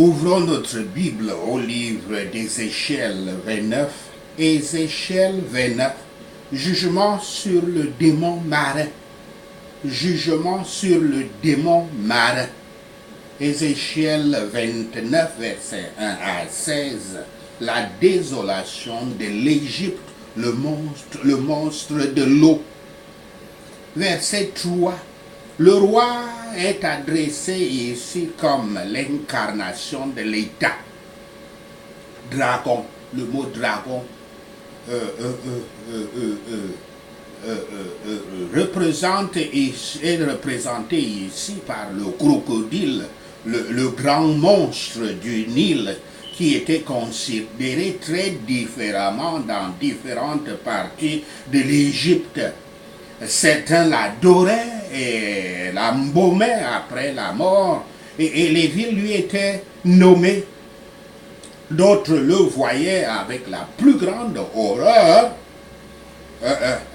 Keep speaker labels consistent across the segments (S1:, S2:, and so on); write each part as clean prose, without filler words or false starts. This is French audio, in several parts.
S1: Ouvrons notre Bible au livre d'Ézéchiel 29. Ézéchiel 29. Jugement sur le démon marin. Jugement sur le démon marin. Ézéchiel 29, versets 1 à 16. La désolation de l'Égypte, le monstre de l'eau. Verset 3. Le roi est adressé ici comme l'incarnation de l'État. Dragon, le mot dragon est représenté ici par le crocodile, le grand monstre du Nil, qui était considéré très différemment dans différentes parties de l'Égypte. Certains l'adoraient et l'embaumaient après la mort, et les villes lui étaient nommées. D'autres le voyaient avec la plus grande horreur.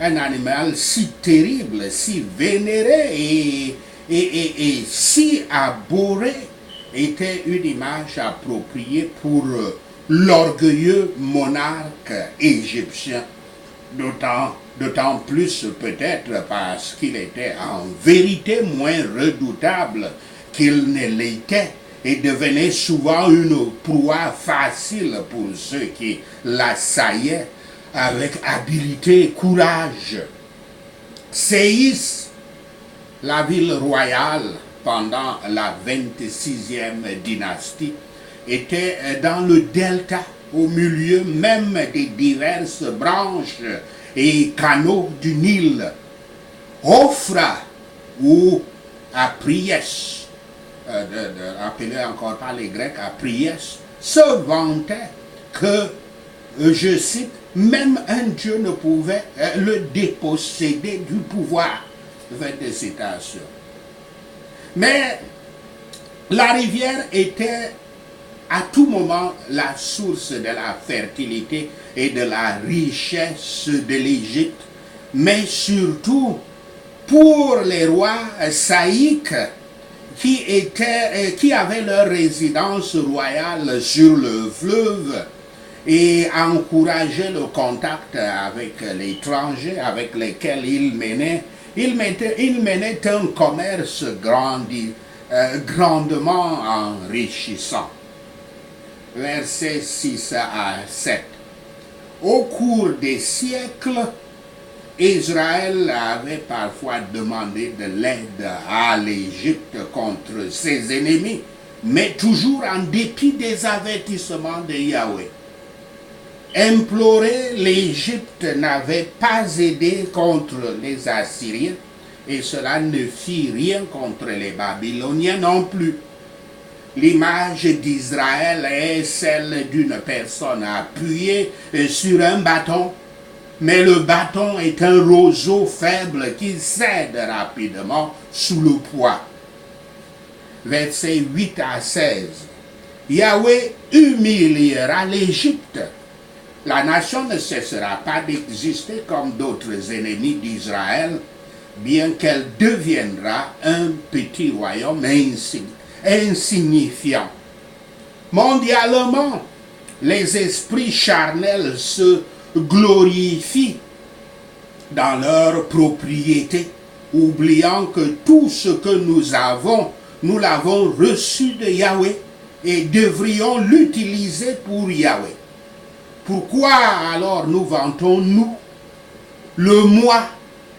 S1: Un animal si terrible, si vénéré et si abhorré était une image appropriée pour l'orgueilleux monarque égyptien. D'autant plus peut-être parce qu'il était en vérité moins redoutable qu'il ne l'était et devenait souvent une proie facile pour ceux qui l'assaillaient avec habileté et courage. Séis, la ville royale pendant la 26e dynastie, était dans le delta, au milieu même des diverses branches et canaux du Nil. Ophra ou Apriès, appelé encore par les Grecs Apriès, se vantait que, je cite, même un dieu ne pouvait le déposséder du pouvoir. Fin de citation. Mais la rivière était à tout moment la source de la fertilité et de la richesse de l'Égypte, mais surtout pour les rois saïques qui avaient leur résidence royale sur le fleuve et encourageaient le contact avec l'étranger avec lesquels ils menaient un commerce grandement enrichissant. Versets 6 à 7. Au cours des siècles, Israël avait parfois demandé de l'aide à l'Égypte contre ses ennemis, mais toujours en dépit des avertissements de Yahweh. Implorer l'Égypte n'avait pas aidé contre les Assyriens, et cela ne fit rien contre les Babyloniens non plus. L'image d'Israël est celle d'une personne appuyée sur un bâton, mais le bâton est un roseau faible qui cède rapidement sous le poids. Versets 8 à 16. Yahweh humiliera l'Égypte. La nation ne cessera pas d'exister comme d'autres ennemis d'Israël, bien qu'elle deviendra un petit royaume insignifiant. Mondialement, les esprits charnels se glorifient dans leur propriété, oubliant que tout ce que nous l'avons reçu de Yahweh et devrions l'utiliser pour Yahweh. Pourquoi alors nous vantons-nous? Le moi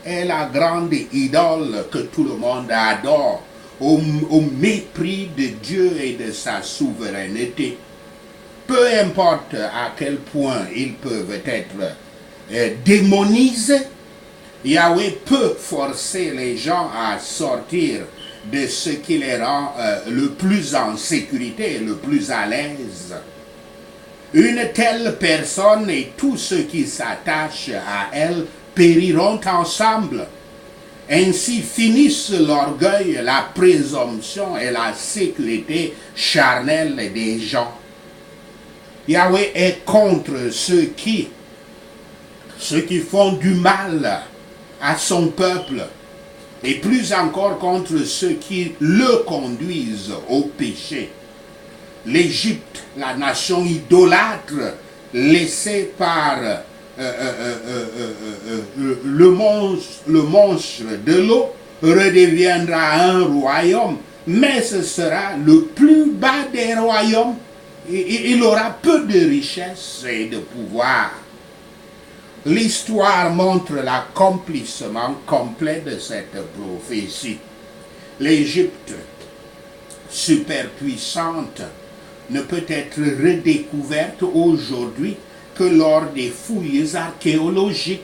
S1: est la grande idole que tout le monde adore, au mépris de Dieu et de sa souveraineté. Peu importe à quel point ils peuvent être démonisés, Yahweh peut forcer les gens à sortir de ce qui les rend le plus en sécurité, le plus à l'aise. Une telle personne et tous ceux qui s'attachent à elle périront ensemble. Ainsi finissent l'orgueil, la présomption et la sécurité charnelle des gens. Yahweh est contre ceux qui font du mal à son peuple, et plus encore contre ceux qui le conduisent au péché. l'Égypte, la nation idolâtre, laissée par le monstre de l'eau, redeviendra un royaume, mais ce sera le plus bas des royaumes. Il aura peu de richesse et de pouvoir. L'histoire montre l'accomplissement complet de cette prophétie. L'Égypte, superpuissante, ne peut être redécouverte aujourd'hui que lors des fouilles archéologiques.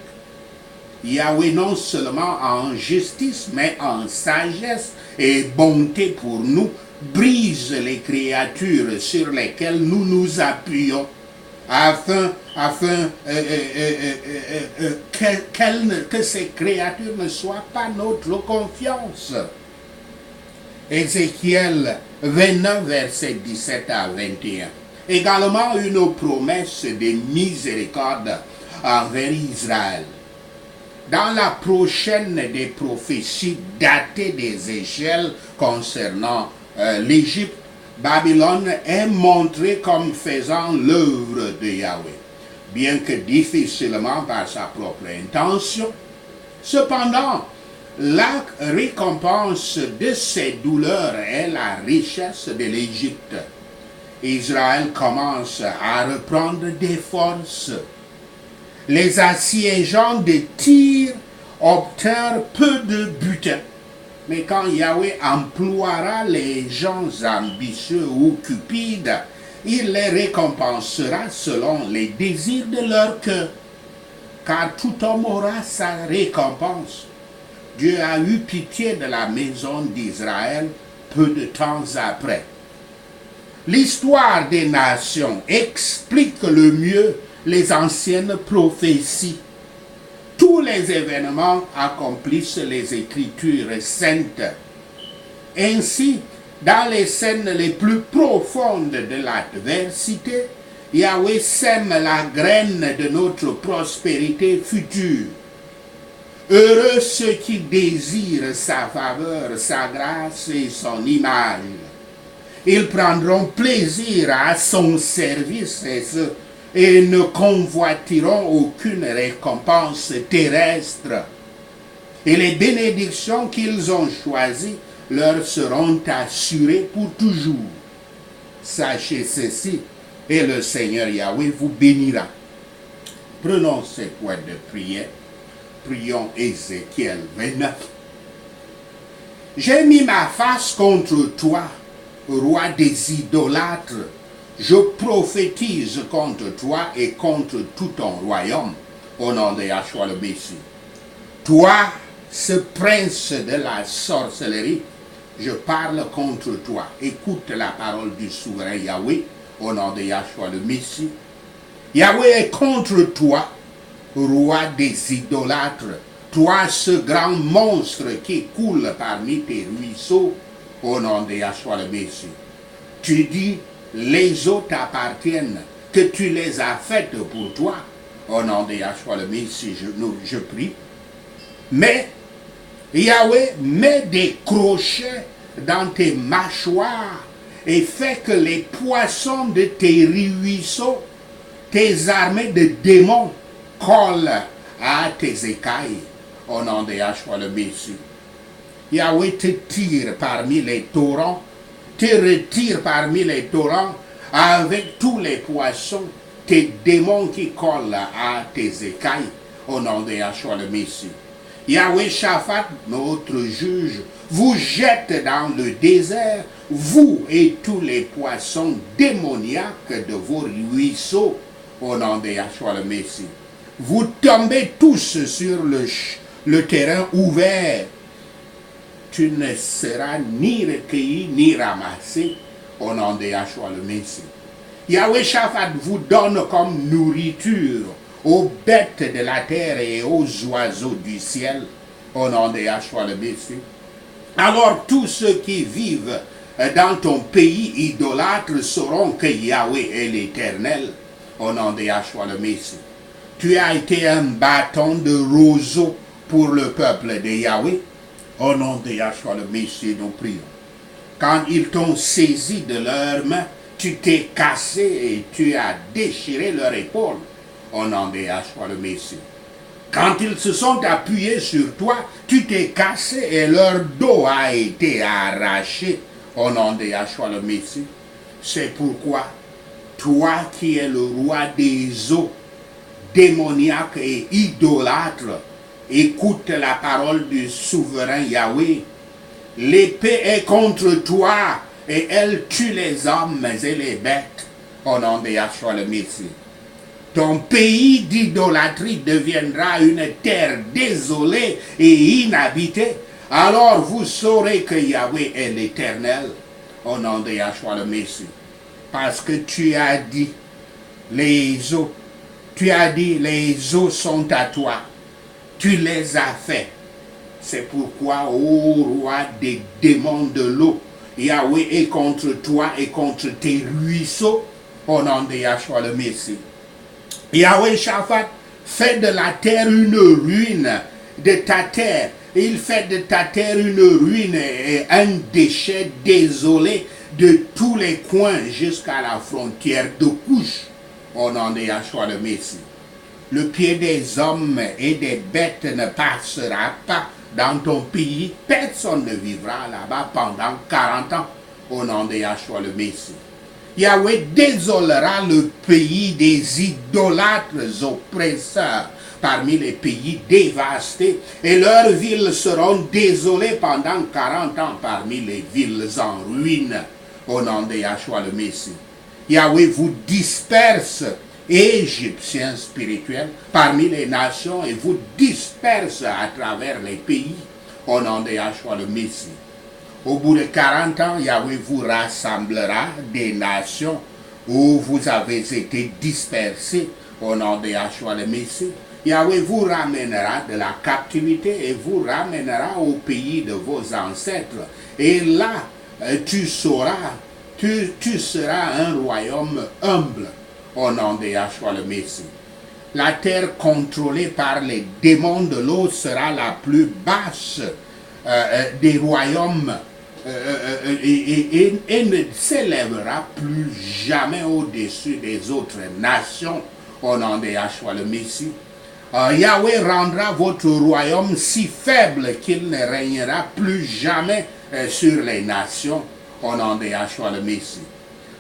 S1: Yahweh, non seulement en justice, mais en sagesse et bonté pour nous, brise les créatures sur lesquelles nous nous appuyons, afin que ces créatures ne soient pas notre confiance. Ézéchiel 29, versets 17 à 21. Également une promesse de miséricorde envers Israël. Dans la prochaine des prophéties datées des échelles concernant l'Égypte, Babylone est montrée comme faisant l'œuvre de Yahweh, bien que difficilement par sa propre intention. Cependant, la récompense de ces douleurs est la richesse de l'Égypte. Israël commence à reprendre des forces. Les assiégeants de Tyr obtinrent peu de butin. Mais quand Yahweh emploiera les gens ambitieux ou cupides, il les récompensera selon les désirs de leur cœur. Car tout homme aura sa récompense. Dieu a eu pitié de la maison d'Israël peu de temps après. L'histoire des nations explique le mieux les anciennes prophéties. Tous les événements accomplissent les Écritures saintes. Ainsi, dans les scènes les plus profondes de l'adversité, Yahweh sème la graine de notre prospérité future. Heureux ceux qui désirent sa faveur, sa grâce et son image. Ils prendront plaisir à son service et ne convoiteront aucune récompense terrestre. Et les bénédictions qu'ils ont choisies leur seront assurées pour toujours. Sachez ceci, et le Seigneur Yahweh vous bénira. Prenons ces points de prière. Prions Ézéchiel 29. J'ai mis ma face contre toi, roi des idolâtres. Je prophétise contre toi et contre tout ton royaume, au nom de Yahshua le Messie. Toi, ce prince de la sorcellerie, je parle contre toi. Écoute la parole du souverain Yahweh, au nom de Yahshua le Messie. Yahweh est contre toi, roi des idolâtres. Toi, ce grand monstre qui coule parmi tes ruisseaux, au nom de Yahshua le Messie. Tu dis, les eaux t'appartiennent, que tu les as faites pour toi. Au nom de Yahshua le Messie, je prie. Mais Yahweh met des crochets dans tes mâchoires et fait que les poissons de tes ruisseaux, tes armées de démons, collent à tes écailles. Au nom de Yahshua le Messie. Yahweh te tire parmi les torrents, te retire parmi les torrents avec tous les poissons, tes démons qui collent à tes écailles, au nom de Yahshua le Messie. Yahweh Shaphat, notre juge, vous jette dans le désert, vous et tous les poissons démoniaques de vos ruisseaux, au nom de Yahshua le Messie. Vous tombez tous sur le terrain ouvert. Tu ne seras ni recueilli ni ramassé au nom de Yahshua le Messie. Yahweh Shaphat vous donne comme nourriture aux bêtes de la terre et aux oiseaux du ciel au nom de Yahshua le Messie. Alors tous ceux qui vivent dans ton pays idolâtre sauront que Yahweh est l'Éternel au nom de Yahshua le Messie. Tu as été un bâton de roseau pour le peuple de Yahweh. Au nom de Yahshua le Messie, nous prions. Quand ils t'ont saisi de leurs mains, Tu t'es cassé et tu as déchiré leur épaule au nom de Yahshua le Messie. Quand ils se sont appuyés sur toi, tu t'es cassé et leur dos a été arraché au nom de Yahshua le Messie. C'est pourquoi, toi qui es le roi des eaux, démoniaque et idolâtre, écoute la parole du souverain Yahweh. L'épée est contre toi et elle tue les hommes et les bêtes au nom de Yahshua le Messie. Ton pays d'idolâtrie deviendra une terre désolée et inhabitée. Alors vous saurez que Yahweh est l'Éternel au nom de Yahshua le Messie. Parce que tu as dit, les eaux sont à toi. Tu les as faits. C'est pourquoi, ô roi des démons de l'eau, Yahweh est contre toi et contre tes ruisseaux au nom de Yahshua le Messie. Yahweh Shaphat fait de la terre une ruine de ta terre. Il fait de ta terre une ruine et un déchet désolé de tous les coins jusqu'à la frontière de Couche au nom de Yahshua le Messie. Le pied des hommes et des bêtes ne passera pas dans ton pays. Personne ne vivra là-bas pendant 40 ans au nom de Yahshua le Messie. Yahweh désolera le pays des idolâtres oppresseurs parmi les pays dévastés et leurs villes seront désolées pendant 40 ans parmi les villes en ruine au nom de Yahshua le Messie. Yahweh vous disperse, Égyptiens spirituels, parmi les nations et vous disperse à travers les pays au nom de Yahshua le Messie. Au bout de 40 ans, Yahweh vous rassemblera des nations où vous avez été dispersés au nom de Yahshua le Messie. Yahweh vous ramènera de la captivité et vous ramènera au pays de vos ancêtres. Et là, tu seras un royaume humble au nom de Yahshua le Messie. La terre contrôlée par les démons de l'eau sera la plus basse des royaumes et ne s'élèvera plus jamais au-dessus des autres nations au nom de Yahshua le Messie. Yahweh rendra votre royaume si faible qu'il ne régnera plus jamais sur les nations au nom de Yahshua le Messie.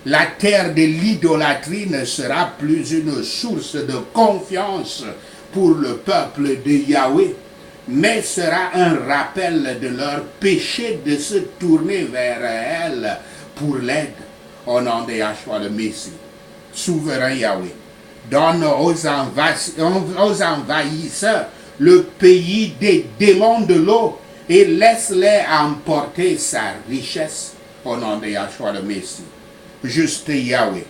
S1: La terre de l'idolâtrie ne sera plus une source de confiance pour le peuple de Yahweh, mais sera un rappel de leur péché de se tourner vers elle pour l'aide au nom de Yahshua le Messie. Souverain Yahweh, donne aux envahisseurs le pays des démons de l'eau et laisse-les emporter sa richesse au nom de Yahshua le Messie. Juste Yahweh,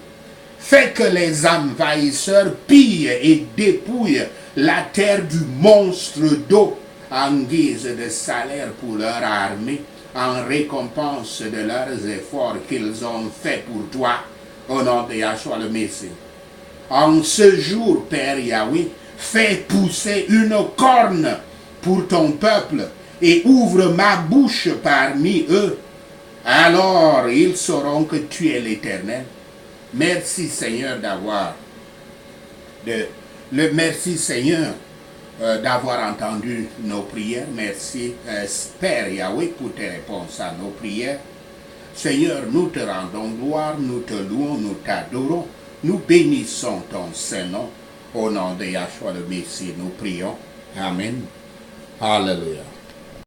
S1: fais que les envahisseurs pillent et dépouillent la terre du monstre d'eau en guise de salaire pour leur armée, en récompense de leurs efforts qu'ils ont faits pour toi, au nom de Yahshua le Messie. En ce jour, Père Yahweh, fais pousser une corne pour ton peuple et ouvre ma bouche parmi eux. Alors ils sauront que tu es l'Éternel. Merci Seigneur merci Seigneur d'avoir entendu nos prières. Merci Père Yahweh pour tes réponses à nos prières. Seigneur, nous te rendons gloire, nous te louons, nous t'adorons. Nous bénissons ton Saint-Nom. Au nom de Yahshua le Messie, nous prions. Amen. Alléluia.